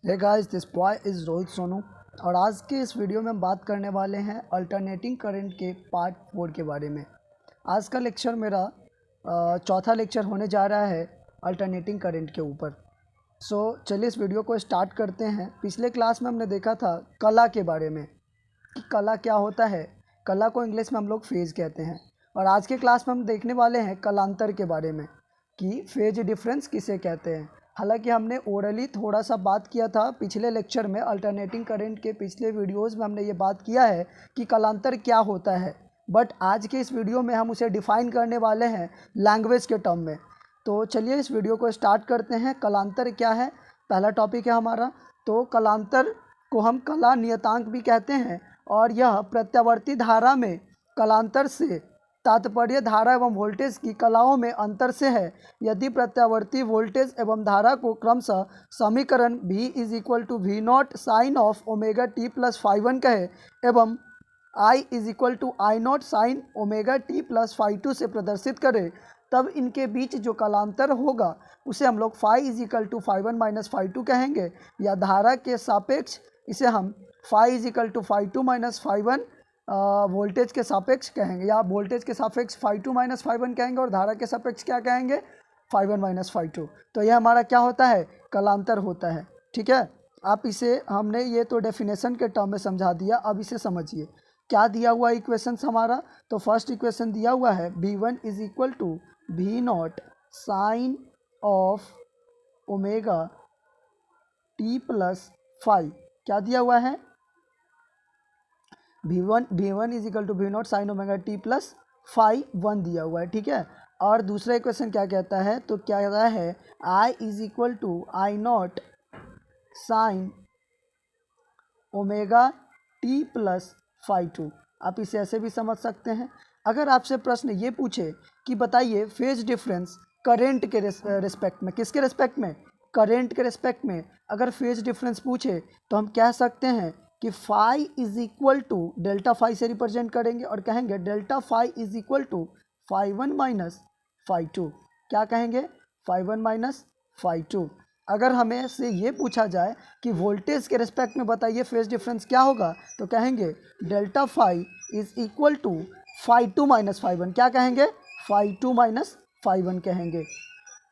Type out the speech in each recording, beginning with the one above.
Hey guys, this boy is Rohit Sonu और आज के इस वीडियो में हम बात करने वाले हैं अल्टरनेटिंग करंट के पार्ट 4 के बारे में। आज का लेक्चर मेरा चौथा लेक्चर होने जा रहा है अल्टरनेटिंग करंट के ऊपर। चलिए इस वीडियो को स्टार्ट करते हैं। पिछले क्लास में हमने देखा था कला के बारे में कि कला क्या होता है। कला को इंग्लिश में हम लोग फेज कहते हैं और आज के क्लास में हम देखने वाले हैं कलांतर के बारे में कि फेज डिफरेंस किसे कहते हैं। हालांकि हमने ओरली थोड़ा सा बात किया था पिछले लेक्चर में, अल्टरनेटिंग करंट के पिछले वीडियोस में हमने ये बात किया है कि कलांतर क्या होता है, बट आज के इस वीडियो में हम उसे डिफ़ाइन करने वाले हैं लैंग्वेज के टर्म में। तो चलिए इस वीडियो को स्टार्ट करते हैं। कलांतर क्या है, पहला टॉपिक है हमारा। तो कलांतर को हम कला नियतांक भी कहते हैं और यह प्रत्यावर्ती धारा में कलांतर से तात्पर्य धारा एवं वोल्टेज की कलाओं में अंतर से है। यदि प्रत्यावर्ती वोल्टेज एवं धारा को क्रमशः समीकरण V is equal to V naught sine of omega T plus five one कहे एवं I is equal to I naught sine omega T plus five two से प्रदर्शित करें, तब इनके बीच जो कलांतर होगा उसे हम लोग phi is equal to five one minus five two कहेंगे, या धारा के सापेक्ष इसे हम phi is equal to five two minus five one voltage के सापेक्ष कहेंगे, या वोल्टेज के सापेक्ष five two minus five one कहेंगे और धारा के सापेक्ष क्या कहेंगे, five one minus five two. तो यह हमारा क्या होता है, कलांतर होता है। ठीक है, आप इसे हमने ये तो डेफिनेशन के टर्म में समझा दिया। अब इसे समझिए क्या दिया हुआ इक्वेशन हमारा। तो फर्स्ट इक्वेशन दिया हुआ है V1 is equal to V naught sine of omega T plus five. क्या दिया हुआ है, V1 is equal to V naught sine omega T plus five one दिया हुआ है। ठीक है, और दूसरा इक्वेशन क्या कहता है, तो क्या कहता है I is equal to I naught sine omega T plus five two. आप इसे ऐसे भी समझ सकते हैं। अगर आपसे प्रश्न ये पूछे कि बताइए फेज डिफरेंस करेंट के रिस्पेक्ट में, किसके रिस्पेक्ट में, करेंट के रिस्पेक्ट में अगर फेज डिफरेंस पूछे तो हम कह सकते हैं कि phi is equal to delta phi से रिप्रेजेंट करेंगे और कहेंगे delta phi is equal to five one minus five two. क्या कहेंगे, five one minus five two. अगर हमें से ये पूछा जाए कि वोल्टेज के रिस्पेक्ट में बताइए फेज डिफरेंस क्या होगा, तो कहेंगे delta phi is equal to five two minus five one. क्या कहेंगे, five two minus five one कहेंगे।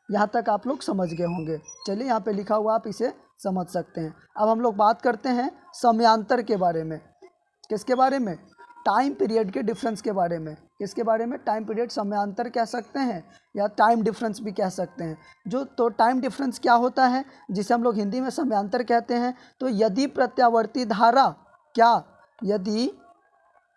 यहाँ तक आप लोग समझ गए होंगे। चलिए यहाँ पे लिखा हुआ आप इसे समझ सकते हैं। अब हम लोग बात करते हैं समयांतर के बारे में। किसके बारे में, टाइम पीरियड के डिफरेंस के बारे में। किसके बारे में, टाइम पीरियड, समयांतर कह सकते हैं या टाइम डिफरेंस भी कह सकते हैं। तो टाइम डिफरेंस क्या होता है, जिसे हम लोग हिंदी में समयांतर कहते हैं। तो यदि प्रत्यावर्ती धारा क्या,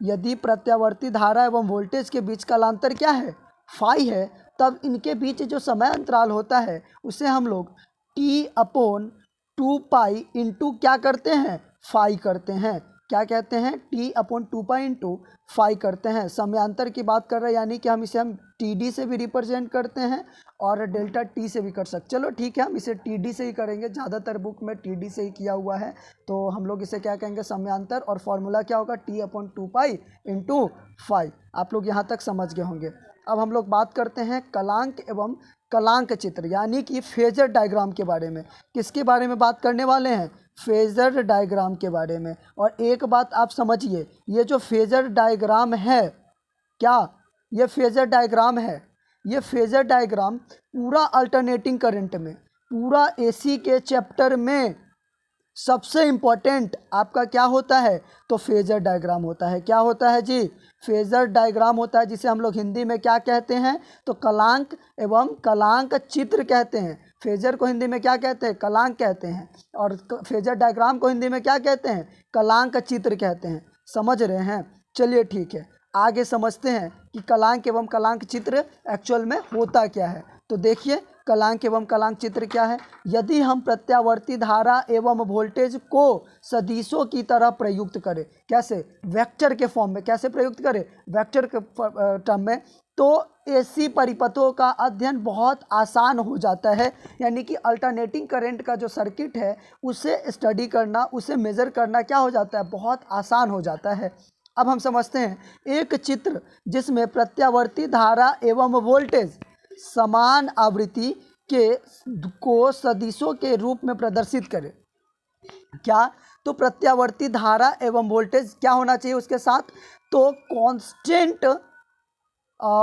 यदि प्रत्यावर्ती धारा एवं वोल्टेज के बीच कालांतर क्या है, फाई है, तब इनके बीच जो समय अंतराल होता है उसे हम लोग T upon two pi into क्या करते हैं, फाई करते हैं। क्या कहते हैं, T upon two pi into phi करते हैं। समयांतर की बात कर रहे हैं, यानी कि हम इसे हम टी डी से भी रिप्रेजेंट करते हैं और डेल्टा टी से भी कर सकते। चलो ठीक है, हम इसे टी डी से ही करेंगे, ज़्यादातर बुक में टी डी से ही किया हुआ है। तो हम लोग इसे क्या कहेंगे, समयांतर, और फॉर्मूला क्या होगा, T upon two pi into phi. आप लोग यहाँ तक समझ गए होंगे। अब हम लोग बात करते हैं कलांक एवं कलांक चित्र, यानी कि फेजर डायग्राम के बारे में। किसके बारे में बात करने वाले हैं, फेजर डायग्राम के बारे में। और एक बात आप समझिए, ये जो फेजर डायग्राम है, क्या ये फेजर डायग्राम है, ये फेजर डायग्राम पूरा अल्टरनेटिंग करंट में, पूरा एसी के चैप्टर में सबसे इम्पॉर्टेंट आपका क्या होता है, तो फेजर डायग्राम होता है। क्या होता है जी, फेजर डायग्राम होता है, जिसे हम लोग हिंदी में क्या कहते हैं, तो कलांक एवं कलांक चित्र कहते हैं। फेजर को हिंदी में क्या कहते हैं, कलांक कहते हैं, और फेजर डायग्राम को हिंदी में क्या कहते हैं, कलांक चित्र कहते हैं। समझ रहे हैं, चलिए ठीक है, आगे समझते हैं कि कलांक एवं कलांक चित्र एक्चुअल में होता क्या है। तो देखिए कलांक एवं कलांक चित्र क्या है। यदि हम प्रत्यावर्ती धारा एवं वोल्टेज को सदिशों की तरह प्रयुक्त करें, कैसे, वेक्टर के फॉर्म में, कैसे प्रयुक्त करें, वेक्टर के टर्म में, तो एसी परिपथों का अध्ययन बहुत आसान हो जाता है। यानी कि अल्टरनेटिंग करंट का जो सर्किट है उसे स्टडी करना, उसे मेज़र करना क्या हो जाता है, बहुत आसान हो जाता है। अब हम समझते हैं एक चित्र जिसमें प्रत्यावर्ती धारा एवं वोल्टेज समान आवृत्ति के को सदिशों के रूप में प्रदर्शित करें। क्या, तो प्रत्यावर्ती धारा एवं वोल्टेज क्या होना चाहिए उसके साथ, तो कांस्टेंट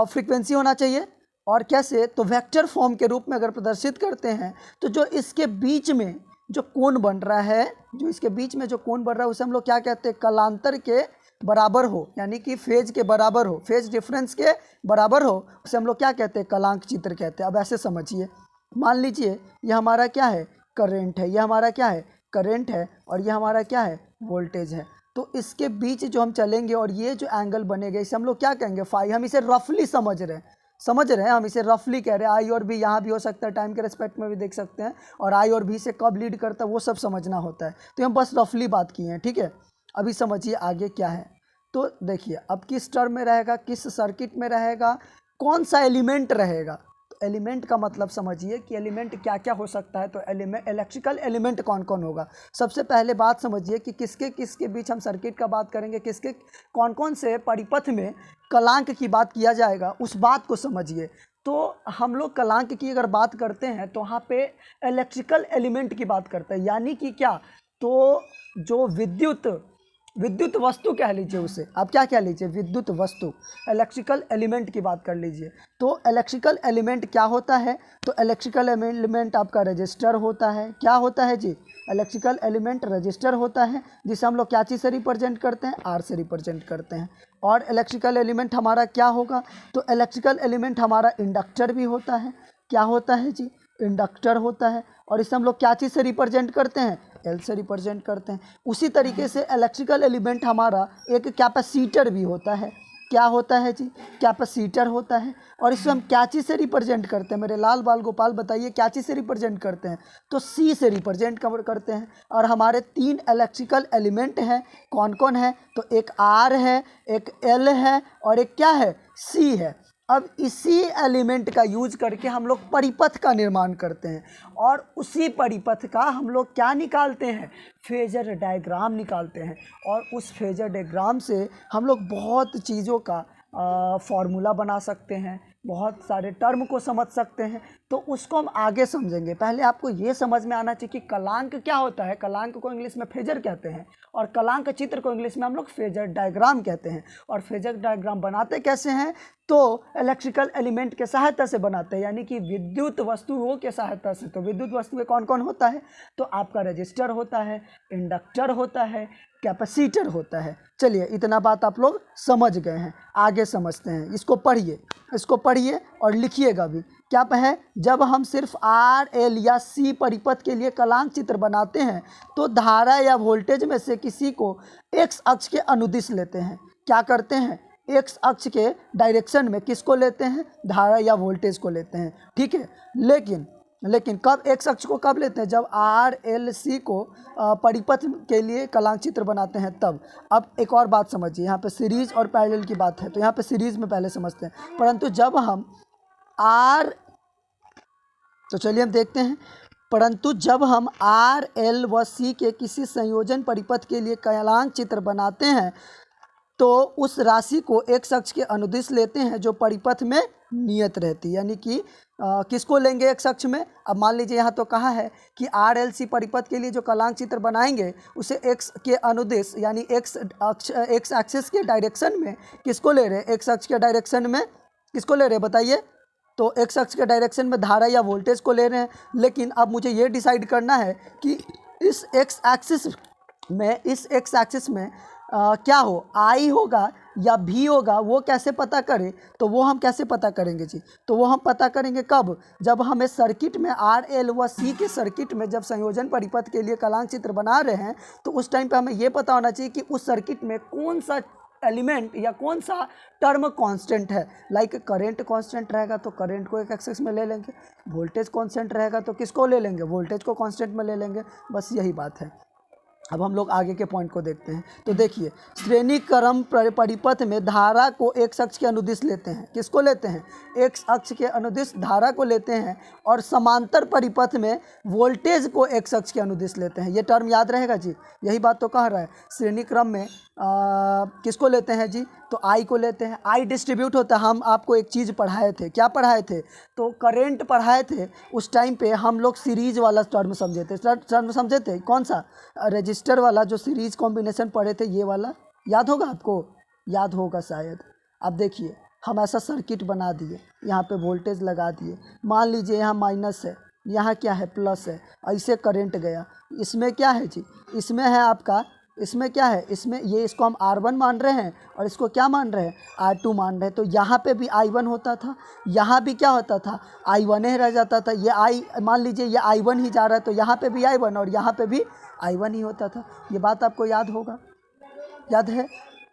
फ्रीक्वेंसी होना चाहिए। और कैसे, तो वेक्टर फॉर्म के रूप में अगर प्रदर्शित करते हैं तो जो इसके बीच में जो कोण बन रहा है, जो इसके बीच में जो कोण बन रहा है उसे हम लोग क्या कहते हैं, कलांतर के बराबर हो, यानी कि फेज के बराबर हो, फेज डिफरेंस के बराबर हो, उसे हम लोग क्या कहते हैं, कलांक चित्र कहते हैं। अब ऐसे समझिए, मान लीजिए ये हमारा क्या है, करेंट है, ये हमारा क्या है, करंट है, और ये हमारा क्या है, वोल्टेज है। तो इसके बीच जो हम चलेंगे और ये जो एंगल बनेगा इसे हम लोग क्या कहेंगे, फाई। हम इसे रफली समझ रहे हैं, हम इसे रफली कह रहे हैं। आई और बी यहाँ भी हो सकता है, टाइम के रिस्पेक्ट में भी देख सकते हैं, और आई और बी से कब लीड करता है वो सब समझना होता है। तो हम बस रफली बात किए हैं, ठीक है। अभी समझिए आगे क्या है। तो देखिए अब किस टर्म में रहेगा, किस सर्किट में रहेगा, कौन सा एलिमेंट रहेगा। एलिमेंट का मतलब समझिए कि एलिमेंट क्या क्या हो सकता है। तो इलेक्ट्रिकल एलिमेंट कौन कौन होगा। सबसे पहले बात समझिए कि किसके किसके बीच हम सर्किट का बात करेंगे, किसके कौन कौन से परिपथ में कलांक की बात किया जाएगा, उस बात को समझिए। तो हम लोग कलांक की अगर बात करते हैं तो वहाँ पे इलेक्ट्रिकल एलिमेंट की बात करते हैं, यानी कि क्या, तो जो विद्युत वस्तु कह लीजिए उसे, आप क्या कह लीजिए, विद्युत वस्तु, इलेक्ट्रिकल एलिमेंट की बात कर लीजिए। तो इलेक्ट्रिकल एलिमेंट क्या होता है, तो इलेक्ट्रिकल एलिमेंट आपका रजिस्टर होता है। क्या होता है जी, इलेक्ट्रिकल एलिमेंट रजिस्टर होता है, जिसे हम लोग क्या चीज़ से रिप्रेजेंट करते हैं, आर से रिप्रेजेंट करते हैं। और इलेक्ट्रिकल एलिमेंट हमारा क्या होगा, तो इलेक्ट्रिकल एलिमेंट हमारा इंडक्टर भी होता है। क्या होता है जी, इंडक्टर होता है। और इसे हम लोग क्या चीज़ से रिप्रेजेंट करते हैं, एल से रिप्रेजेंट करते हैं। उसी तरीके से इलेक्ट्रिकल एलिमेंट हमारा एक कैपेसिटर भी होता है। क्या होता है जी, कैपेसिटर होता है। और इसे हम क्या चीज़ से रिप्रेजेंट करते हैं, मेरे लाल बाल गोपाल बताइए, क्या चीज़ से रिप्रेजेंट करते हैं, तो सी से रिप्रेजेंट करते हैं। और हमारे 3 इलेक्ट्रिकल एलिमेंट हैं, कौन कौन है, तो एक आर है, एक एल है, और एक क्या है, सी है। अब इसी एलिमेंट का यूज करके हम लोग परिपथ का निर्माण करते हैं, और उसी परिपथ का हम लोग क्या निकालते हैं, फेजर डायग्राम निकालते हैं। और उस फेजर डायग्राम से हम लोग बहुत चीज़ों का फॉर्मूला बना सकते हैं, बहुत सारे टर्म को समझ सकते हैं। तो उसको हम आगे समझेंगे। पहले आपको ये समझ में आना चाहिए कि कलांक क्या होता है। कलांक को इंग्लिश में फेजर कहते हैं, और कलांक चित्र को इंग्लिश में हम लोग फेजर डायग्राम कहते हैं। और फेजर डायग्राम बनाते कैसे हैं, तो इलेक्ट्रिकल एलिमेंट के सहायता से बनाते हैं, यानी कि विद्युत वस्तुओं के सहायता से। तो विद्युत वस्तुएं कौन कौन होता है, तो आपका रजिस्टर होता है, इंडक्टर होता है, कैपेसिटर होता है। चलिए इतना बात आप लोग समझ गए हैं, आगे समझते हैं। इसको पढ़िए और लिखिएगा भी। क्या है, जब हम सिर्फ आर एल या सी परिपथ के लिए कलांक चित्र बनाते हैं तो धारा या वोल्टेज में से किसी को एक्स अक्ष के अनुदिश लेते हैं। क्या करते हैं, एक्स अक्ष के डायरेक्शन में किसको लेते हैं, धारा या वोल्टेज को लेते हैं, ठीक है। लेकिन कब एक्स अक्ष को कब लेते हैं, जब आर एल सी को परिपथ के लिए कलांक चित्र बनाते हैं तब। अब एक और बात समझिए, यहाँ पे सीरीज और पैरेलल की बात है, तो यहाँ पे सीरीज में पहले समझते हैं। परंतु जब हम तो चलिए हम देखते हैं। परंतु जब हम आर एल व सी के किसी संयोजन परिपथ के लिए कलांक चित्र बनाते हैं तो उस राशि को एक्स अक्ष के अनुदिश लेते हैं जो परिपथ में नियत रहती है, यानी कि किसको लेंगे एक्स अक्ष में। अब मान लीजिए यहाँ तो कहा है कि आर एल सी परिपथ के लिए जो कलांक चित्र बनाएंगे उसे एक्स के अनुदिश, यानी एक्स एक्सिस के डायरेक्शन में किसको ले रहे हैं, एक्स अक्ष के डायरेक्शन में किसको ले रहे हैं बताइए, तो एक्स अक्ष के डायरेक्शन में धारा या वोल्टेज को ले रहे हैं। लेकिन अब मुझे ये डिसाइड करना है कि इस एक्स एक्सिस में क्या हो, आई होगा या भी होगा, वो कैसे पता करें, तो वो हम कैसे पता करेंगे जी, तो वो हम पता करेंगे कब, जब हमें सर्किट में आर एल व सी के सर्किट में जब संयोजन परिपथ के लिए कलांक चित्र बना रहे हैं तो उस टाइम पे हमें ये पता होना चाहिए कि उस सर्किट में कौन सा एलिमेंट या कौन सा टर्म कांस्टेंट है। लाइक करंट कांस्टेंट रहेगा तो करंट को एक एक्सिस में ले लेंगे, वोल्टेज कांस्टेंट रहेगा तो किसको ले लेंगे, वोल्टेज को कांस्टेंट में ले लेंगे। बस यही बात है। अब हम लोग आगे के पॉइंट को देखते हैं। तो देखिए, श्रेणी क्रम परिपथ में धारा को एक अक्ष के अनुदिश लेते हैं। किसको लेते हैं? एक अक्ष के अनुदिश धारा को लेते हैं, और समांतर परिपथ में वोल्टेज को एक अक्ष के अनुदिश लेते हैं। ये टर्म याद रहेगा जी, यही बात तो कह रहा है। श्रेणी क्रम में किसको लेते हैं जी? तो आई को लेते हैं। आई डिस्ट्रीब्यूट होता है। हम आपको एक चीज़ पढ़ाए थे, क्या पढ़ाए थे? तो करेंट पढ़ाए थे। उस टाइम पे हम लोग सीरीज वाला टर्म समझे थे। टर्म समझे थे कौन सा? रजिस्टर वाला, जो सीरीज कॉम्बिनेशन पढ़े थे, ये वाला याद होगा आपको? याद होगा शायद। अब देखिए, हम ऐसा सर्किट बना दिए, यहाँ पे वोल्टेज लगा दिए। मान लीजिए यहाँ माइनस है, यहाँ क्या है? प्लस है। ऐसे करंट गया। इसमें क्या है जी? इसमें है आपका, इसमें क्या है? इसमें ये, इसको हम R1 मान रहे हैं और इसको क्या मान रहे हैं? R2 मान रहे हैं। तो यहाँ पे भी I1 होता था, यहाँ भी क्या होता था? I1 ही रह जाता था। ये मान लीजिए ये I1 ही जा रहा है, तो यहाँ पे भी I1 और यहाँ पे भी I1 ही होता था। ये बात आपको याद होगा? याद है?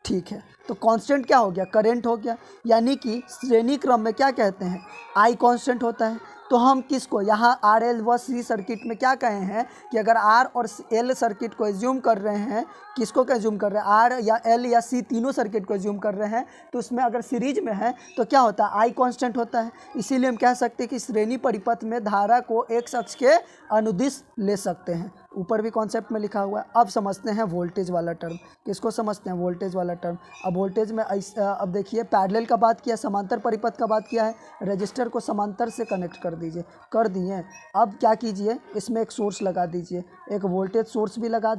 ठीक है। तो कांस्टेंट क्या हो गया? करंट हो गया। यानी कि श्रेणी क्रम में क्या कहते हैं? आई कांस्टेंट होता है। तो हम किसको यहाँ आर एल व सी सर्किट में क्या कहे हैं कि अगर आर और एल सर्किट को एज्यूम कर रहे हैं, किसको को एज्यूम कर रहे हैं? आर या एल या सी तीनों सर्किट को एज्यूम कर रहे हैं, तो उसमें अगर सीरीज में है तो क्या होता है? आई कांस्टेंट होता है। इसीलिए हम कह सकते हैं कि श्रेणी परिपथ में धारा को एक अक्ष के अनुदिश ले सकते हैं। ऊपर भी कॉन्सेप्ट में लिखा हुआ है। अब समझते हैं वोल्टेज वाला टर्म। किसको समझते हैं? वोल्टेज वाला टर्म। अब वोल्टेज में अब देखिए, पैरेलल का बात किया, समांतर परिपथ का बात किया है। रजिस्टर को समांतर से कनेक्ट कर दीजिए, कर दिए। अब क्या कीजिए, इसमें एक सोर्स लगा दीजिए, एक वोल्टेज सोर्स भी लगा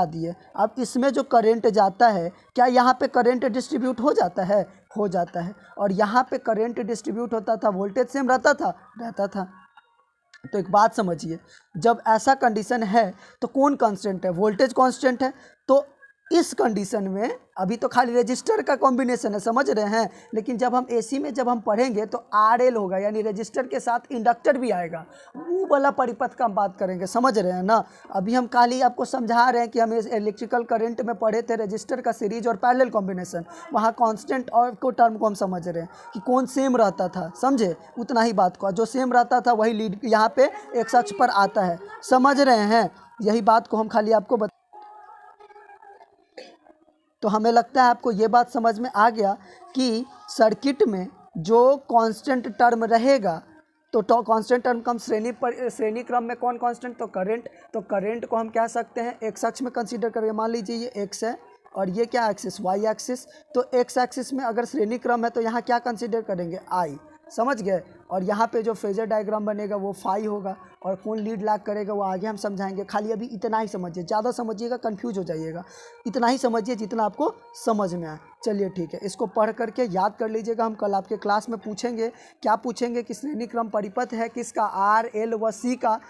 दिए। अब इसमें जो करंट जाता है, क्या यहाँ पे करंट डिस्ट्रीब्यूट हो जाता है? हो जाता है। और यहाँ पे करंट डिस्ट्रीब्यूट होता था, वोल्टेज सेम रहता था। तो एक बात समझिए, जब ऐसा कंडीशन है तो कौन कांस्टेंट है? वोल्टेज कांस्टेंट है। तो इस कंडीशन में अभी तो खाली रजिस्टर का कॉम्बिनेशन है, समझ रहे हैं। लेकिन जब हम एसी में जब हम पढ़ेंगे तो आरएल होगा, यानी रजिस्टर के साथ इंडक्टर भी आएगा। वो वाला परिपथ का हम बात करेंगे, समझ रहे हैं ना। अभी हम खाली आपको समझा रहे हैं कि हम इलेक्ट्रिकल करंट में पढ़े थे रजिस्टर का सीरीज और पैरेलल कॉम्बिनेशन। वहाँ कांस्टेंट और को टर्म को हम समझ रहे हैं कि कौन सेम रहता था, समझे? उतना ही बात को, जो सेम रहता था वही लीड यहाँ पे एक अक्ष पर आता है, समझ रहे हैं? यही बात को हम खाली आपको तो हमें लगता है आपको ये बात समझ में आ गया कि सर्किट में जो कांस्टेंट टर्म रहेगा, तो कांस्टेंट टर्म का हम श्रेणी क्रम में कौन कांस्टेंट? तो करंट को हम कह सकते हैं एक्स अक्ष में कंसीडर करेंगे। मान लीजिए ये एक्स है और ये क्या एक्सिस? Y axis. तो एक्स एक्सिस में अगर श्रेणी क्रम है तो यहाँ क्या कंसीडर करेंगे? आई, समझ गए। और यहाँ पे जो फेजर डायग्राम बनेगा वो फाई होगा, और कौन लीड लैग करेगा वो आगे हम समझाएंगे। खाली अभी इतना ही समझिए, ज़्यादा समझिएगा कंफ्यूज हो जाइएगा। इतना ही समझिए जितना आपको समझ में आए। चलिए ठीक है, इसको पढ़ करके याद कर लीजिएगा। हम कल आपके क्लास में पूछेंगे, क्या पूछेंगे कि श्रेणी क्रम परिपथ है किसका? आर एल व सी का।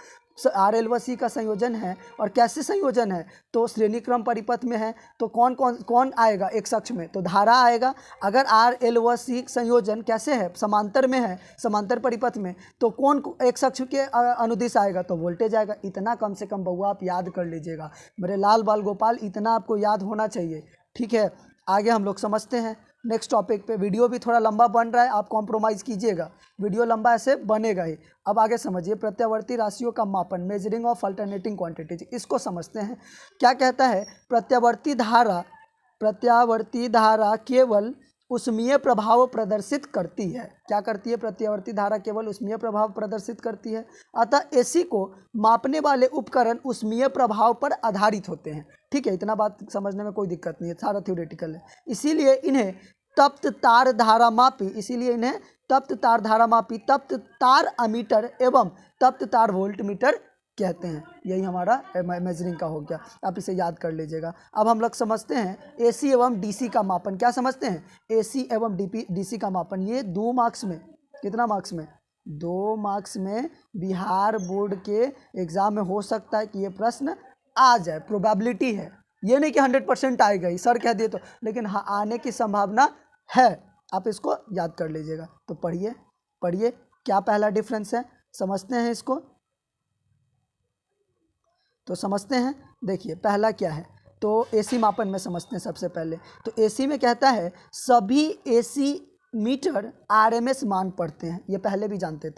आर एल व सी का संयोजन है, और कैसे संयोजन है? तो श्रेणी क्रम परिपथ में है तो कौन आएगा एक अक्ष में? तो धारा आएगा। अगर आर एल व सी संयोजन कैसे है? समांतर में है, समांतर परिपथ में, तो कौन एक अक्ष के अनुदिश आएगा? तो वोल्टेज आएगा। इतना कम से कम बउआ आप याद कर लीजिएगा, मेरे लाल बाल गोपाल, इतना आपको याद होना चाहिए। ठीक है, आगे हम लोग समझते हैं नेक्स्ट टॉपिक पे। वीडियो भी थोड़ा लंबा बन रहा है, आप कॉम्प्रोमाइज़ कीजिएगा, वीडियो लंबा ऐसे बनेगा ही। अब आगे समझिए, प्रत्यावर्ती राशियों का मापन, मेजरिंग ऑफ अल्टरनेटिंग क्वांटिटीज, इसको समझते हैं। क्या कहता है? प्रत्यावर्ती धारा केवल उष्मीय प्रभाव प्रदर्शित करती है। क्या करती है? प्रत्यावर्ती धारा केवल उष्मीय प्रभाव प्रदर्शित करती है। अतः एसी को मापने वाले उपकरण उष्मीय प्रभाव पर आधारित होते हैं। ठीक है, इतना बात समझने में कोई दिक्कत नहीं है, सारा थ्योरेटिकल है। इसीलिए इन्हें तप्त तार धारा मापी, तप्त तार अमीटर एवं तप्त तार वोल्ट मीटर कहते हैं। यही हमारा मेजरिंग का हो गया, आप इसे याद कर लीजिएगा। अब हम लोग समझते हैं एसी एवं डीसी का मापन। क्या समझते हैं? एसी एवं डीसी का मापन। ये 2 मार्क्स में, कितना मार्क्स में? 2 मार्क्स में बिहार बोर्ड के एग्ज़ाम में हो सकता है कि ये प्रश्न आ जाए, प्रोबेबिलिटी है। ये नहीं कि 100% आएगा ही, सर कह दिए तो, लेकिन हाँ आने की संभावना है। आप इसको याद कर लीजिएगा। तो पढ़िए क्या पहला डिफरेंस है, समझते हैं इसको। तो समझते हैं, देखिए पहला क्या है। तो एसी मापन में समझते हैं सबसे पहले। तो एसी में कहता है सभी एसी मीटर आरएमएस मान पढ़ते हैं, ये पहले भी जानते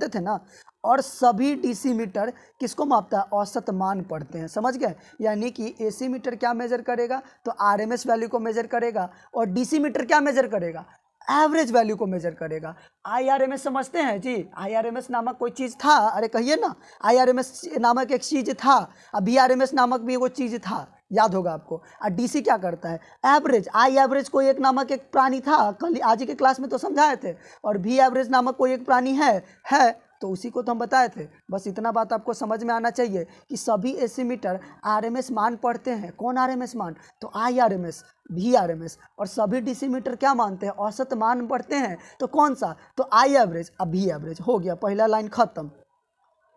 थे ना। और सभी डीसी मीटर किसको मापता है? औसत मान पढ़ते हैं, समझ गए। यानी कि एसी मीटर क्या मेजर करेगा? तो आरएमएस वैल्यू को मेजर करेगा, और डीसी मीटर क्या मेजर करेगा? एवरेज वैल्यू को मेजर करेगा। आईआरएमएस समझते हैं जी? आईआरएमएस नामक कोई चीज़ था, अरे कहिए ना, आईआरएमएस नामक एक चीज़ था, अब बीआरएमएस नामक भी वो चीज़ था, याद होगा आपको। और डीसी क्या करता है? एवरेज। आई एवरेज कोई एक नामक एक प्राणी था, कल आज के क्लास में तो समझाए थे। और भी एवरेज नामक कोई एक प्राणी है तो उसी को तो हम बताए थे। बस इतना बात आपको समझ में आना चाहिए कि सभी एसी मीटर आरएमएस मान पढ़ते हैं। कौन आरएमएस मान? तो आईआरएमएस, भी आरएमएस। और सभी डीसी मीटर क्या मानते हैं? औसत मान पढ़ते हैं। तो कौन सा? तो आई एवरेज, अब भी एवरेज। हो गया, पहला लाइन खत्म,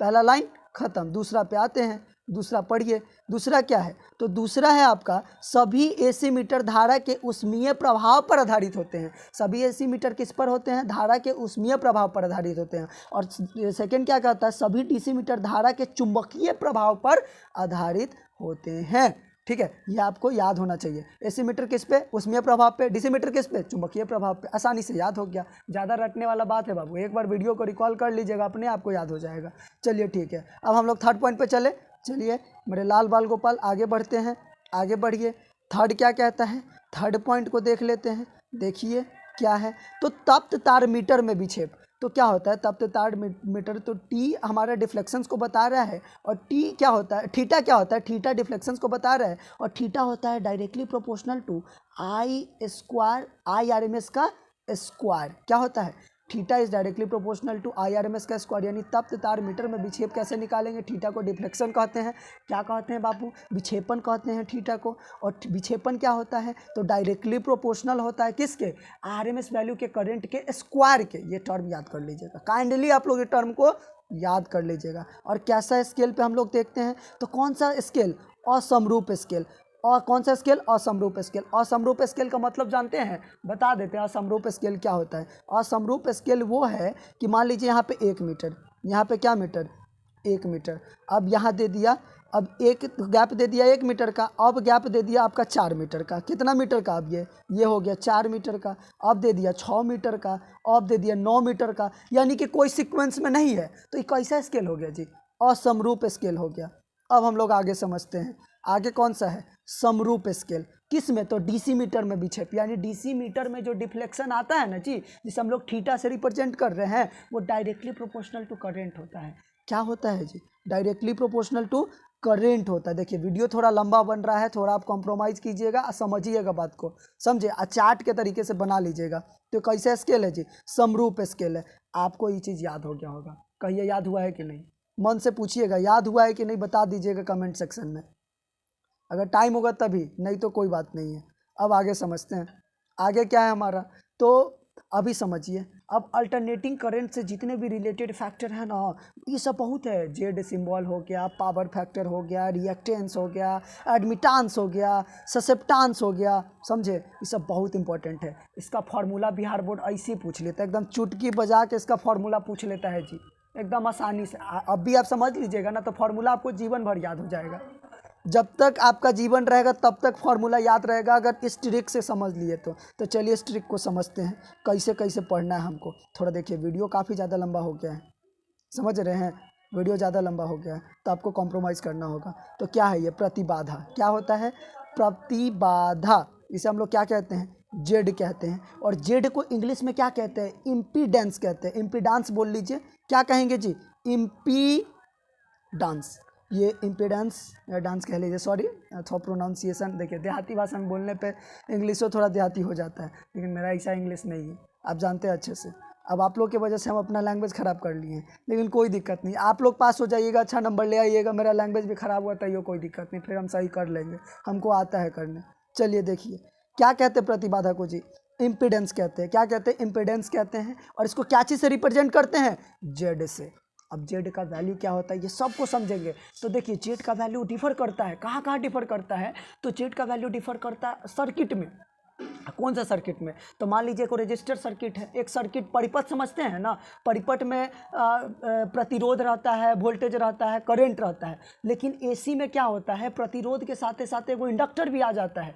पहला लाइन खत्म। दूसरा पे आते हैं, दूसरा पढ़िए। दूसरा क्या है? तो दूसरा है आपका, सभी एसी मीटर धारा के ऊष्मीय प्रभाव पर आधारित होते हैं। सभी एसी मीटर किस पर होते हैं? धारा के ऊष्मीय प्रभाव पर आधारित होते हैं। और सेकंड क्या कहता है? सभी डीसी मीटर धारा के चुंबकीय प्रभाव पर आधारित होते हैं। ठीक है, ये आपको याद होना चाहिए। एसी मीटर किस पे? ऊष्मीय प्रभाव पे। डीसी मीटर किस पे? चुंबकीय प्रभाव पे। आसानी से याद हो गया, ज़्यादा रटने वाला बात है बाबू। एक बार वीडियो को रिकॉल कर लीजिएगा, अपने आप को याद हो जाएगा। चलिए ठीक है, अब हम लोग थर्ड पॉइंट पे चले। चलिए मेरे लाल बाल गोपाल, आगे बढ़ते हैं, आगे बढ़िए। थर्ड क्या कहता है? थर्ड पॉइंट को देख लेते हैं। देखिए क्या है, तो तप्त तार मीटर में विक्षेप। तो क्या होता है तप्त तार मीटर? तो टी हमारा डिफ्लेक्शंस को बता रहा है, और टी क्या होता है? थीटा क्या होता है? थीटा डिफ्लेक्शंस को बता रहा है, और थीटा होता है directly proportional to I square, I R M S का स्क्वायर। क्या होता है? Theta is directly proportional to I R M S का स्क्वायर। यानी तप्त तार मीटर में विक्षेप कैसे निकालेंगे? थीटा को डिफ्लेक्शन कहते हैं। क्या कहते हैं बाबू? विक्षेपण कहते हैं थीटा को। और विक्षेपण क्या होता है? तो डायरेक्टली प्रोपोर्शनल होता है किसके? आर एम एस वैल्यू के करंट के स्क्वायर के। ये टर्म याद कर लीजिएगा, काइंडली आप लोग ये टर्म को याद कर लीजिएगा। और कैसा स्केल पे हम लोग देखते हैं? तो कौन सा स्केल? असमरूप स्केल। और कौन सा स्केल? असमरूप स्केल। असमरूप स्केल का मतलब जानते हैं? बता देते हैं असमरूप स्केल क्या होता है। असमरूप स्केल वो है कि मान लीजिए यहाँ पे 1 मीटर, यहाँ पे क्या मीटर? 1 मीटर। अब यहाँ दे दिया, अब एक गैप दे दिया 1 मीटर का, अब गैप दे दिया आपका 4 मीटर का। कितना मीटर का? अब ये हो गया 4 मीटर का। अब दे दिया 6 मीटर का, अब दे दिया 9 मीटर का। यानी कि कोई सीक्वेंस में नहीं है। तो ये कैसा स्केल हो गया जी? असमरूप स्केल हो गया। अब हम लोग आगे समझते हैं। आगे कौन सा है? समरूप स्केल। किस में? तो डीसी मीटर में विक्षेप। यानी डीसी मीटर में जो डिफ्लेक्शन आता है ना जी, जिसे हम लोग थीटा से रिप्रेजेंट कर रहे हैं, वो डायरेक्टली प्रोपोर्शनल टू करंट होता है। क्या होता है जी? डायरेक्टली प्रोपोर्शनल टू करेंट होता है। देखिए वीडियो थोड़ा लंबा बन रहा है, थोड़ा आप कॉम्प्रोमाइज़ कीजिएगा, समझिएगा बात को, समझे, चार्ट के तरीके से बना लीजिएगा। तो कैसा स्केल है जी? समरूप स्केल है। आपको ये चीज़ याद हो गया होगा, कहिए याद हुआ है कि नहीं? मन से पूछिएगा याद हुआ है कि नहीं, बता दीजिएगा कमेंट सेक्शन में, अगर टाइम होगा तभी, नहीं तो कोई बात नहीं है। अब आगे समझते हैं, आगे क्या है हमारा। तो अभी समझिए, अब अल्टरनेटिंग करंट से जितने भी रिलेटेड फैक्टर है ना, ये सब बहुत है। जेड सिंबल हो गया, पावर फैक्टर हो गया, रिएक्टेंस हो गया, एडमिटांस हो गया, ससेप्टांस हो गया, समझे, ये सब बहुत इंपॉर्टेंट है। इसका फार्मूला बिहार बोर्ड ऐसे ही पूछ लेता है, एकदम चुटकी बजा के इसका फार्मूला पूछ लेता है जी, एकदम आसानी से। अब भी आप समझ लीजिएगा ना, तो फार्मूला आपको जीवन भर याद हो जाएगा। जब तक आपका जीवन रहेगा तब तक फार्मूला याद रहेगा, अगर इस ट्रिक से समझ लिए तो चलिए इस ट्रिक को समझते हैं कैसे कैसे पढ़ना है हमको। थोड़ा देखिए, वीडियो काफ़ी ज़्यादा लंबा हो गया है, समझ रहे हैं, वीडियो ज़्यादा लंबा हो गया है तो आपको कॉम्प्रोमाइज़ करना होगा। तो क्या है ये? प्रतिबाधा। क्या होता है? प्रतिबाधा। इसे हम लोग क्या कहते हैं? जेड कहते हैं। और जेड को इंग्लिश में क्या कहते हैं? इम्पीडेंस कहते हैं। इम्पीडांस बोल लीजिए, क्या कहेंगे जी? इम्पीडांस। ये इम्पीडेंस या डांस कह लीजिए, सॉरी थोड़ा प्रोनाउंसिएशन। देखिए देहाती भाषा में बोलने पे इंग्लिशो थोड़ा देहाती हो जाता है, लेकिन मेरा ऐसा इंग्लिश नहीं है, आप जानते हैं अच्छे से। अब आप लोग की वजह से हम अपना लैंग्वेज ख़राब कर लिए हैं, लेकिन कोई दिक्कत नहीं, आप लोग पास हो जाइएगा, अच्छा नंबर ले आइएगा, मेरा लैंग्वेज भी ख़राब हुआ था, ये कोई दिक्कत नहीं, फिर हम सही कर लेंगे, हमको आता है करने। चलिए देखिए, क्या कहते हैं प्रतिबाधा को जी? इम्पीडेंस कहते हैं। क्या कहते हैं? इम्पीडेंस कहते हैं। और इसको क्या चीज़ से रिप्रेजेंट करते हैं? जेड से। अब जेड का वैल्यू क्या होता है ये सबको समझेंगे। तो देखिए जेड का वैल्यू डिफर करता है, कहाँ कहाँ डिफर करता है? तो जेड का वैल्यू डिफर करता है सर्किट में। कौन सा सर्किट में? तो मान लीजिए कोई रजिस्टर सर्किट है, एक सर्किट परिपथ समझते हैं ना, परिपथ में प्रतिरोध रहता है, वोल्टेज रहता है, करंट रहता है। लेकिन एसी में क्या होता है? प्रतिरोध के साथ साथ वो इंडक्टर भी आ जाता है।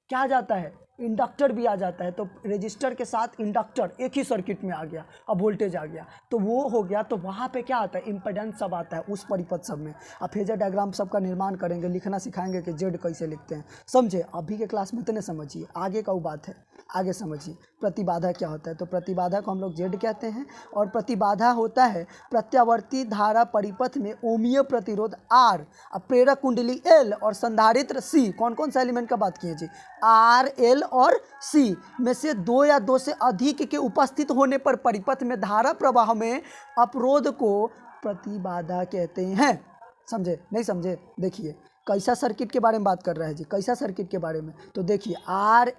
क्या आ जाता है? इंडक्टर भी आ जाता है, तो रेजिस्टर के साथ इंडक्टर एक ही सर्किट में आ गया, अब वोल्टेज आ गया तो वो हो गया। तो वहाँ पे क्या आता है, इम्पीडेंस सब आता है उस परिपथ सब में। अब फेजर डायग्राम सब का निर्माण करेंगे, लिखना सिखाएंगे कि जेड कैसे लिखते हैं, समझे। अभी के क्लास में इतने समझिए, आगे का वो बात है, आगे समझिए। प्रतिबाधा क्या होता है, तो प्रतिबाधा को हम लोग जेड कहते हैं। और प्रतिबाधा होता है प्रत्यावर्ती धारा परिपथ में ओमीय प्रतिरोध आर, प्रेरक कुंडली एल और संधारित्र सी। कौन कौन सा एलिमेंट का बात किए जी, आर, एल और सी में से दो या दो से अधिक के उपस्थित होने पर परिपथ में धारा प्रवाह में अवरोध को प्रतिबाधा कहते हैं। समझे नहीं समझे, देखिए कैसा सर्किट के बारे में बात कर रहा है जी, कैसा सर्किट के बारे में, तो देखिए आर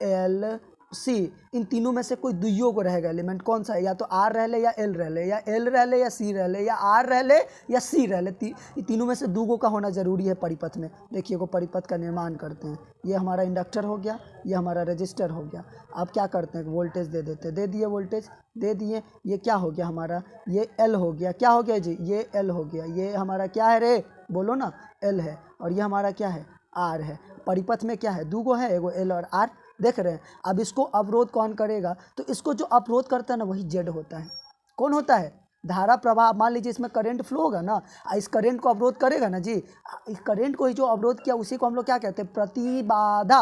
एल सी, इन तीनों में से कोई दुइयों को रहेगा एलिमेंट, कौन सा है, या तो आर रह ले या एल रह ले, या एल रह ले या सी रह ले, या आर रह ले या सी रह ले। ये तीनों में से दूगों का होना जरूरी है परिपथ में। देखिए को परिपथ का निर्माण करते हैं, ये हमारा इंडक्टर हो गया, ये हमारा रजिस्टर हो गया। अब क्या करते हैं, वोल्टेज दे देते, दे दिए वोल्टेज, दे दिए, ये क्या हो गया हमारा, ये एल हो गया, क्या हो गया जी, ये एल हो गया, ये हमारा क्या है रे, बोलो ना, एल है, और ये हमारा क्या है, आर है। परिपथ में क्या है, दूगो है, एगो एल और आर, देख रहे हैं। अब इसको अवरोध कौन करेगा, तो इसको जो अवरोध करता है ना वही जेड होता है। कौन होता है, धारा प्रवाह, मान लीजिए इसमें करंट फ्लो होगा ना, इस करंट को अवरोध करेगा ना जी, इस करंट को ही जो अवरोध किया उसी को हम लोग क्या कहते हैं, प्रतिबाधा।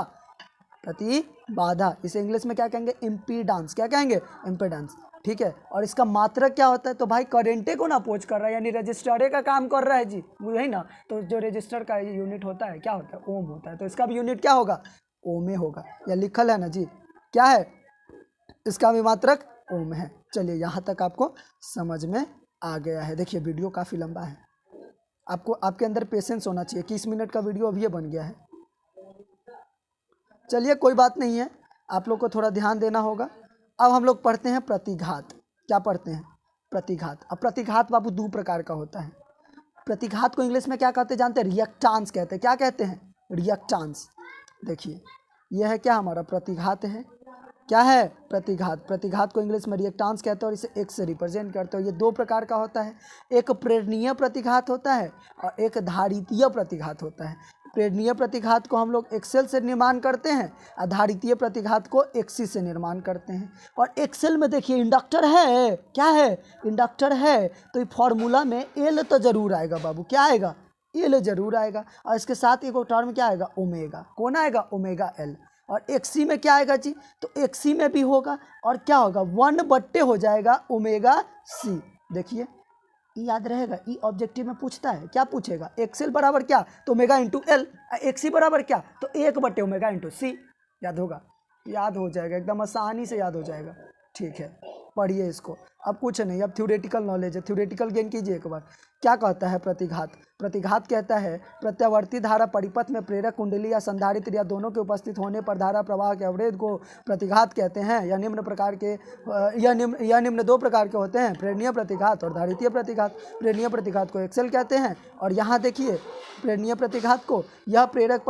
प्रतिबाधा इसे इंग्लिश में क्या कहेंगे, इम्पीडेंस, क्या कहेंगे, इम्पीडेंस, ठीक है। और इसका मात्रक क्या होता है, तो भाई करेंटे को ना अपोज कर रहा है, यानी रजिस्टरे का काम कर रहा है जी, यही ना। तो जो रजिस्टर का यूनिट होता है क्या होता है, ओम होता है, तो इसका भी यूनिट क्या होगा, ओमे होगा, या लिखल है ना जी, क्या है, इसका भी मात्रक ओम है। चलिए यहाँ तक आपको समझ में आ गया है। देखिए वीडियो काफ़ी लंबा है, आपको आपके अंदर पेशेंस होना चाहिए। 21 मिनट का वीडियो अभी बन गया है। चलिए कोई बात नहीं है, आप लोग को थोड़ा ध्यान देना होगा। अब हम लोग पढ़ते हैं प्रतिघात। क्या पढ़ते हैं, प्रतिघात। अब प्रतिघात बाबू दो प्रकार का होता है। प्रतिघात को इंग्लिश में क्या कहते हैं जानते हैं, रिएक्टांस कहते हैं। क्या कहते हैं, रिएक्टांस। देखिए यह है क्या, हमारा प्रतिघात है, क्या है, प्रतिघात। प्रतिघात को इंग्लिश में रिएक्टांस कहते हैं और इसे एक्स से रिप्रेजेंट करते हैं। ये दो प्रकार का होता है, एक प्रेरणीय प्रतिघात होता है और एक धारितीय प्रतिघात होता है। प्रेरणीय प्रतिघात को हम लोग एक्सेल से निर्माण करते हैं और धारितीय प्रतिघात को एक्सी से निर्माण करते हैं। और एक्सेल में देखिए इंडक्टर है, क्या है, इंडक्टर है, तो ये फॉर्मूला में एल तो जरूर आएगा बाबू, क्या आएगा, एल जरूर आएगा। और इसके साथ एक टर्म क्या आएगा, ओमेगा। कौन आएगा, ओमेगा एल। और एक्सी में क्या आएगा जी, तो एक्सी में भी होगा और क्या होगा, 1/, हो जाएगा ओमेगा सी। देखिए याद रहेगा, ई ऑब्जेक्टिव में पूछता है, क्या पूछेगा, एक्सएल बराबर क्या, तो ओमेगा इंटू एल। एक्सी बराबर क्या, तो 1/, ओमेगा इंटू सी। याद होगा, याद हो जाएगा, एकदम आसानी से याद हो जाएगा। ठीक है, पढ़िए इसको। अब कुछ नहीं, अब थ्योरेटिकल नॉलेज है, थ्योरेटिकल गेन कीजिए एक बार। क्या कहता है प्रतिघात, प्रतिघात कहता है प्रत्यावर्ती धारा परिपथ में प्रेरक कुंडली या संधारित्र या दोनों के उपस्थित होने पर धारा प्रवाह के अवरोध को प्रतिघात कहते हैं। यह निम्न दो प्रकार के होते हैं, प्रेरणीय प्रतिघात और धारितीय प्रतिघात। प्रेरणीय प्रतिघात को एक्सेल कहते हैं और यहाँ देखिए प्रेरणीय प्रतिघात को, यह प्रेरक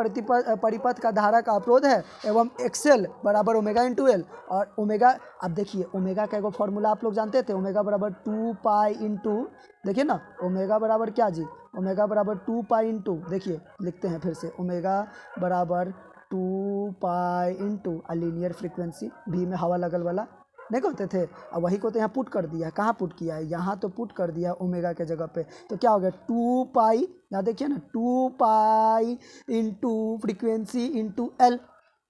परिपथ का धारा का अवरोध है एवं एक्सेल बराबर ओमेगा इंटू एल। और ओमेगा, अब देखिए ओमेगा का एगो फॉर्मूला आप लोग जानते थे, ओमेगा बराबर 2 पाई इंटू, देखिए ना ओमेगा बराबर क्या जी, ओमेगा बराबर 2 पाई इंटू, देखिए लिखते हैं फिर से, ओमेगा बराबर 2 पाई इंटू लीनियर फ्रीक्वेंसी, भी में हवा लगल वाला नहीं कहते थे, अब वही को तो यहाँ पुट कर दिया है। कहाँ पुट किया है, यहाँ तो पुट कर दिया ओमेगा के जगह पे, तो क्या हो गया 2 पाई, यहाँ देखिए ना 2 pi into frequency into L.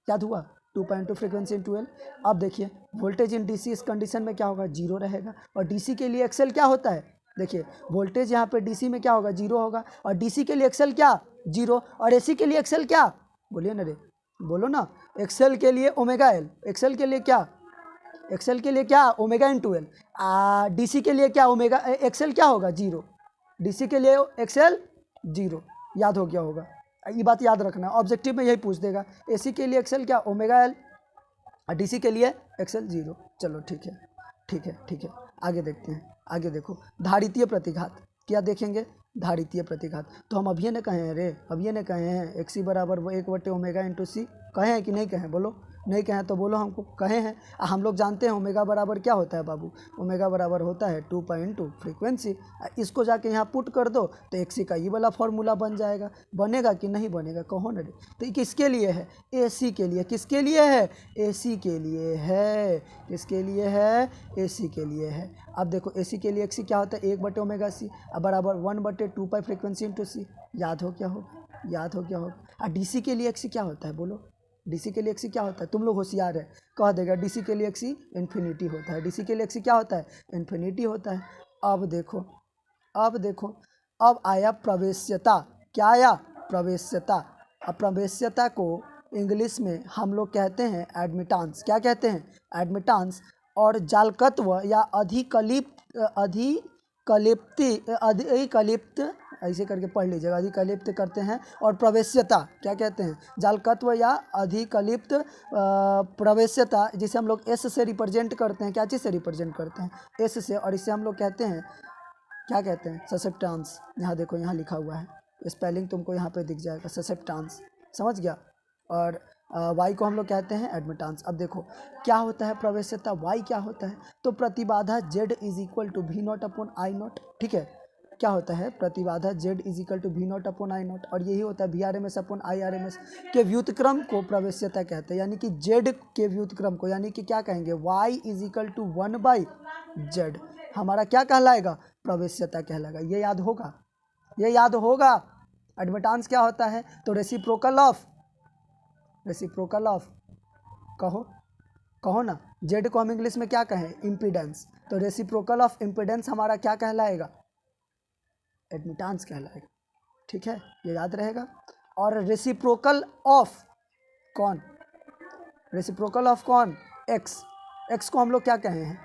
याद हुआ, 2 pi into frequency into L. अब देखिए वोल्टेज इन डीसी इस कंडीशन में क्या होगा, 0 रहेगा। और डीसी के लिए एक्सेल क्या होता है, देखिए वोल्टेज यहाँ पे डीसी में क्या होगा, 0 होगा। और डीसी के लिए एक्सेल क्या, 0। और एसी के लिए एक्सेल क्या, बोलिए ना रे, बोलो ना, एक्सेल के लिए ओमेगा एल, एक्सेल के लिए क्या, एक्सेल के लिए क्या, ओमेगा इंटू एल। डीसी के लिए क्या, ओमेगा, एक्सेल क्या होगा, 0। डीसी के लिए एक्सेल 0, याद हो गया होगा, ये बात याद रखना, ऑब्जेक्टिव में यही पूछ देगा। एसी के लिए एक्सेल क्या, ओमेगा एल, और डीसी के लिए एक्सेल 0। चलो ठीक है, ठीक है, ठीक है, आगे देखते हैं। आगे देखो धारितीय प्रतिघात, क्या देखेंगे, धारितीय प्रतिघात। तो हम अभी ने कहे हैं रे, अभी ने कहे हैं एक्सी बराबर 1/, ओमेगा इंटू सी, कहे हैं कि नहीं कहे, बोलो, नहीं कहें तो बोलो हमको, कहे हैं। हम लोग जानते हैं ओमेगा बराबर क्या होता है बाबू, ओमेगा बराबर होता है 2 पाई इंटू फ्रीक्वेंसी। इसको जाके यहाँ पुट कर दो तो एक्सी का ये वाला फॉर्मूला बन जाएगा। बनेगा कि नहीं बनेगा, कहो ना रे। तो ये किसके लिए है, एसी के लिए। किसके लिए है, एसी के लिए है। किसके लिए है, एसी के लिए है। अब देखो एसी के लिए एक्सी क्या होता है, 1/ओमेगा सी बराबर 1/2 पाई फ्रीक्वेंसी इंटू सी। याद हो क्या होगा, याद हो क्या होगा। और डीसी के लिए एक्सी क्या होता है बोलो, डीसी के लिए एक्सी क्या होता है, तुम लोग होशियार है, कह देगा डीसी के लिए एक्सी इन्फिनिटी होता है। डीसी के लिए एक्सी क्या होता है, इन्फिनिटी होता है। अब देखो, अब देखो, अब आया प्रवेश्यता। क्या आया, प्रवेश्यता। अब प्रवेश्यता को इंग्लिश में हम लोग कहते हैं एडमिटांस। क्या कहते हैं, एडमिटांस। और जालकत्व या अधिकलिप्त ऐसे करके पढ़ लीजिएगा, अधिकलिप्त करते हैं। और प्रवेश्यता क्या कहते हैं, जालकत्व या अधिकलिप्त प्रवेश्यता, जिसे हम लोग एस से रिप्रेजेंट करते हैं। क्या चीज़ से रिप्रेजेंट करते हैं, एस से। और इसे हम लोग कहते हैं, क्या कहते हैं, ससेप्टांस। यहाँ देखो, यहाँ लिखा हुआ है, स्पेलिंग तुमको यहाँ पे दिख जाएगा, ससेप्टांस, समझ गया। और वाई को हम लोग कहते हैं एडमिटांस। अब देखो क्या होता है प्रवेश्यता, वाई क्या होता है, तो प्रतिबाधा Z is equal to V naught upon I naught. ठीक है, क्या होता है, प्रतिबाधा Z is equal to V naught upon I naught. और यही होता है V R M S upon I R M S के व्युत्क्रम को प्रवेश्यता कहते हैं। यानी कि जेड के व्युत्क्रम को, यानी कि क्या कहेंगे, वाई इज इक्वल टू 1/जेड हमारा क्या कहलाएगा, प्रवेश्यता कहलाएगा। ये याद होगा, ये याद होगा। एडमिटांस क्या होता है, तो रेसिप्रोकल ऑफ, रेसिप्रोकल ऑफ, कहो कहो ना, जेड को हम इंग्लिश में क्या कहें, इम्पीडेंस। तो रेसिप्रोकल ऑफ इम्पीडेंस हमारा क्या कहलाएगा, एडमिटांस कहलाएगा। ठीक है, ये याद रहेगा। और रेसिप्रोकल ऑफ कौन, रेसिप्रोकल ऑफ कौन, एक्स। एक्स को हम लोग क्या कहे हैं,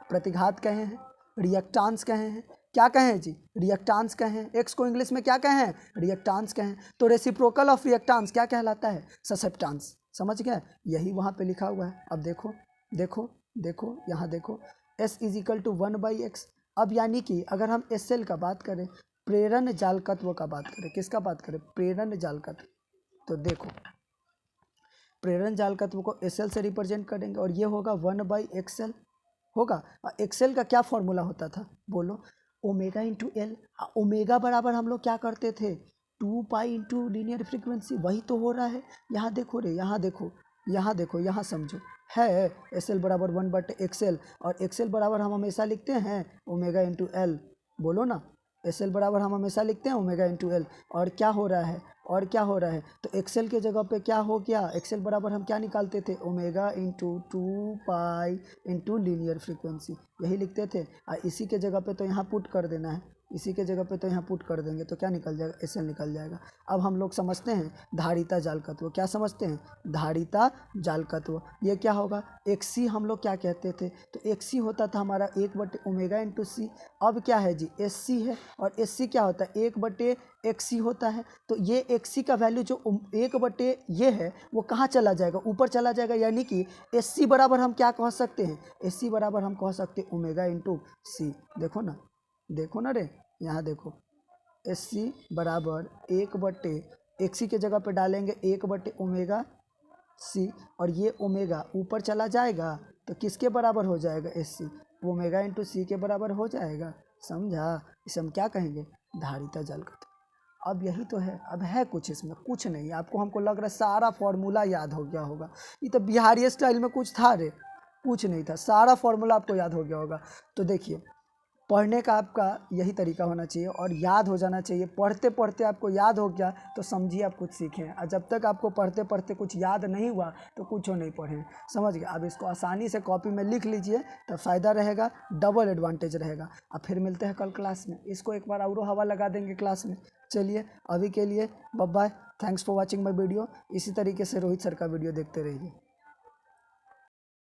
प्रतिघात कहे हैं, रिएक्टांस कहे हैं। क्या कहें जी, रिएक्टांस कहें। एक्स को इंग्लिश में क्या कहें, रिएक्टांस कहें। तो रेसिप्रोकल ऑफ रिएक्टांस क्या कहलाता है, ससेप्टांस। समझ गए, यही वहाँ पे लिखा हुआ है। अब देखो देखो देखो, यहाँ देखो, S is equal to 1/x। अब यानी कि अगर हम एस सेल का बात करें, प्रेरण जालकत्व का बात करें, किसका बात करें, प्रेरण जालकत्व, तो देखो प्रेरण जालकत्व को एस एल से रिप्रेजेंट करेंगे और ये होगा 1/xl होगा। एक्सेल का क्या फॉर्मूला होता था बोलो, ओमेगा इंटू एल। ओमेगा बराबर हम लोग क्या करते थे, 2 पाई इंटू लीनियर फ्रीक्वेंसी। वही तो हो रहा है, यहाँ देखो रे, यहाँ देखो, यहाँ देखो, यहाँ समझो, है एस एल बराबर 1/एक्सेल। और एक्सेल बराबर हम हमेशा लिखते हैं ओमेगा इंटू एल। बोलो ना, एस एल बराबर हम हमेशा लिखते हैं ओमेगा इंटू एल। और क्या हो रहा है, और क्या हो रहा है, तो एक्सेल के जगह पे क्या हो गया, एक्सेल बराबर हम क्या निकालते थे, omega into 2 pi into linear frequency, यही लिखते थे। और इसी के जगह पे तो यहाँ पुट कर देना है, इसी के जगह पे तो यहाँ पुट कर देंगे तो क्या निकल जाएगा, एस एल निकल जाएगा। अब हम लोग समझते हैं धारिता जालकत्व। क्या समझते हैं, धारिता जालकत्व। ये क्या होगा, एक सी हम लोग क्या कहते थे, तो एक सी होता था हमारा 1/ओमेगा इंटू सी। अब क्या है जी, एस सी है, और एस सी क्या होता है, 1/एक्सी होता है। तो ये एक्सी का वैल्यू जो 1/ ये है वो कहाँ चला जाएगा, ऊपर चला जाएगा। यानी कि एस सी बराबर हम क्या कह सकते हैं, एस सी बराबर हम कह सकते हैं ओमेगा इंटू सी। देखो ना, देखो ना रे, यहाँ देखो, एस सी बराबर 1/एक्सी के जगह पे डालेंगे 1/ओमेगा सी, और ये ओमेगा ऊपर चला जाएगा तो किसके बराबर हो जाएगा, एस सी, ओमेगा इंटू सी के बराबर हो जाएगा। समझा, इसे हम क्या कहेंगे, धारिता जालकत्व। अब यही तो है, अब है कुछ इसमें, कुछ नहीं। आपको हमको लग रहा है सारा फॉर्मूला याद हो गया होगा, ये तो बिहारी स्टाइल में कुछ था रे, कुछ नहीं था, सारा फॉर्मूला आपको याद हो गया होगा। तो देखिए, पढ़ने का आपका यही तरीका होना चाहिए और याद हो जाना चाहिए। पढ़ते पढ़ते आपको याद हो गया तो समझिए आप कुछ सीखें, और जब तक आपको पढ़ते पढ़ते कुछ याद नहीं हुआ तो कुछ नहीं पढ़ें। समझ गए, अब इसको आसानी से कॉपी में लिख लीजिए, तो फ़ायदा रहेगा, डबल एडवांटेज रहेगा। अब फिर मिलते हैं कल क्लास में, इसको एक बार और हवा लगा देंगे क्लास में। चलिए अभी के लिए bye bye, thanks for watching my video. इसी तरीके से रोहित सर का वीडियो देखते रहिए।